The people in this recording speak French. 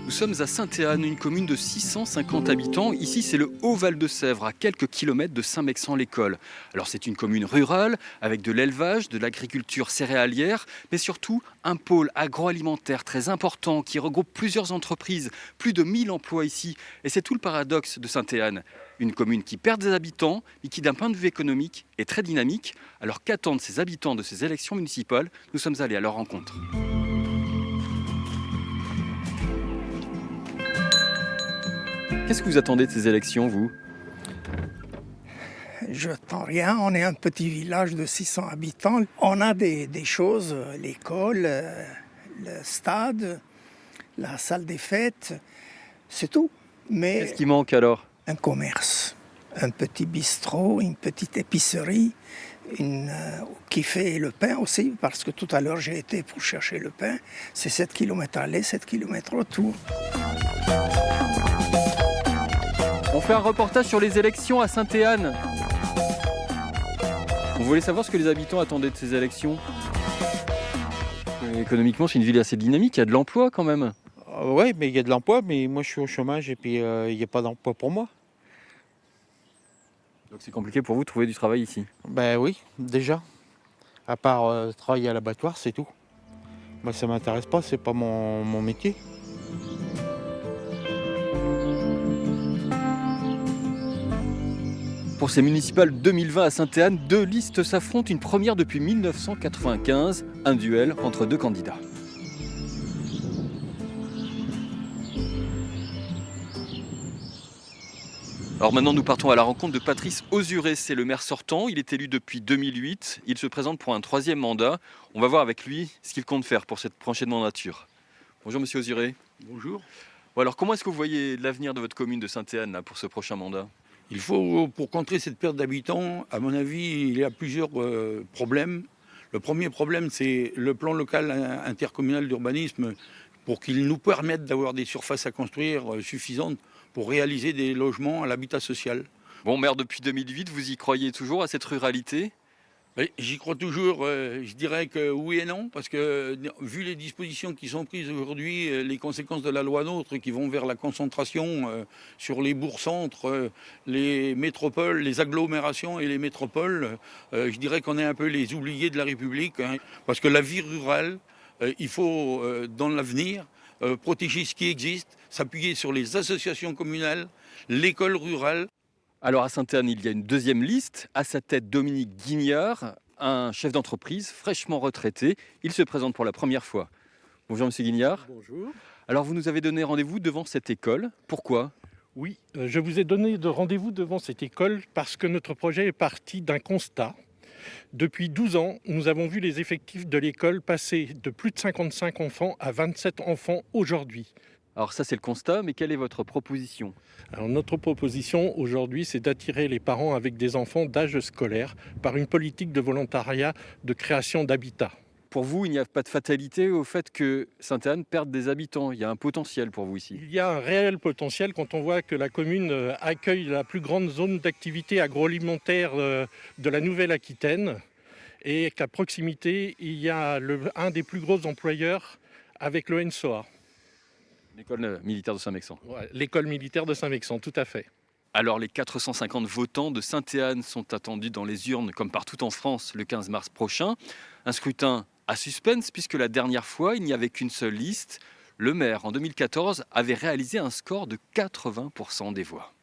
Nous sommes à Sainte-Anne, une commune de 650 habitants. Ici, c'est le Haut-Val-de-Sèvre, à quelques kilomètres de Saint-Mexant-l'École. Alors, c'est une commune rurale, avec de l'élevage, de l'agriculture céréalière, mais surtout un pôle agroalimentaire très important qui regroupe plusieurs entreprises, plus de 1000 emplois ici. Et c'est tout le paradoxe de Sainte-Anne. Une commune qui perd des habitants, mais qui, d'un point de vue économique, est très dynamique. Alors, qu'attendent ces habitants de ces élections municipales? Nous sommes allés à leur rencontre. Qu'est-ce que vous attendez de ces élections, vous? Je n'attends rien, on est un petit village de 600 habitants. On a des choses, l'école, le stade, la salle des fêtes, c'est tout. Mais Qu'est-ce qui manque alors? un commerce, un petit bistrot, une petite épicerie, qui fait le pain aussi, parce que tout à l'heure j'ai été pour chercher le pain. C'est 7 km aller, 7 km retour. On fait un reportage sur les élections à Sainte-Anne. On voulait savoir ce que les habitants attendaient de ces élections. Économiquement, c'est une ville assez dynamique, il y a de l'emploi quand même. Oui, mais il y a de l'emploi, mais moi je suis au chômage et puis il n'y a pas d'emploi pour moi. Donc c'est compliqué pour vous de trouver du travail ici. Ben oui, déjà. À part travailler à l'abattoir, c'est tout. Moi ça m'intéresse pas, c'est pas mon métier. Pour ces municipales 2020 à Sainte-Anne, deux listes s'affrontent, une première depuis 1995, un duel entre deux candidats. Alors maintenant, nous partons à la rencontre de Patrice Osuré, c'est le maire sortant, il est élu depuis 2008, il se présente pour un troisième mandat. On va voir avec lui ce qu'il compte faire pour cette prochaine mandature. Bonjour Monsieur Osuré. Bonjour. Bon, alors comment est-ce que vous voyez l'avenir de votre commune de Sainte-Anne là, pour ce prochain mandat? Il faut, pour contrer cette perte d'habitants, à mon avis, il y a plusieurs problèmes. Le premier problème, c'est le plan local intercommunal d'urbanisme pour qu'il nous permette d'avoir des surfaces à construire suffisantes pour réaliser des logements à l'habitat social. Bon, maire depuis 2008, vous y croyez toujours à cette ruralité? Oui, j'y crois toujours, je dirais que oui et non, parce que vu les dispositions qui sont prises aujourd'hui, les conséquences de la loi NOTRe qui vont vers la concentration sur les bourgs-centres, les métropoles, les agglomérations et les métropoles, je dirais qu'on est un peu les oubliés de la République, hein, parce que la vie rurale, il faut, dans l'avenir, protéger ce qui existe, s'appuyer sur les associations communales, l'école rurale. Alors à Sainte-Anne, il y a une deuxième liste. À sa tête, Dominique Guignard, un chef d'entreprise fraîchement retraité. Il se présente pour la première fois. Bonjour Monsieur Guignard. Bonjour. Alors vous nous avez donné rendez-vous devant cette école. Pourquoi? Oui, je vous ai donné de rendez-vous devant cette école parce que notre projet est parti d'un constat. Depuis 12 ans, nous avons vu les effectifs de l'école passer de plus de 55 enfants à 27 enfants aujourd'hui. Alors ça c'est le constat, mais quelle est votre proposition? Alors notre proposition aujourd'hui, c'est d'attirer les parents avec des enfants d'âge scolaire par une politique de volontariat de création d'habitat. Pour vous, il n'y a pas de fatalité au fait que Sainte-Anne perde des habitants. Il y a un potentiel pour vous ici. Il y a un réel potentiel quand on voit que la commune accueille la plus grande zone d'activité agroalimentaire de la Nouvelle-Aquitaine et qu'à proximité, il y a un des plus gros employeurs avec le NSOA. L'école militaire de Saint-Mexant. Ouais, l'école militaire de Saint-Mexant, tout à fait. Alors les 450 votants de Sainte-Anne sont attendus dans les urnes, comme partout en France, le 15 mars prochain. Un scrutin à suspense, puisque la dernière fois, il n'y avait qu'une seule liste. Le maire, en 2014, avait réalisé un score de 80% des voix.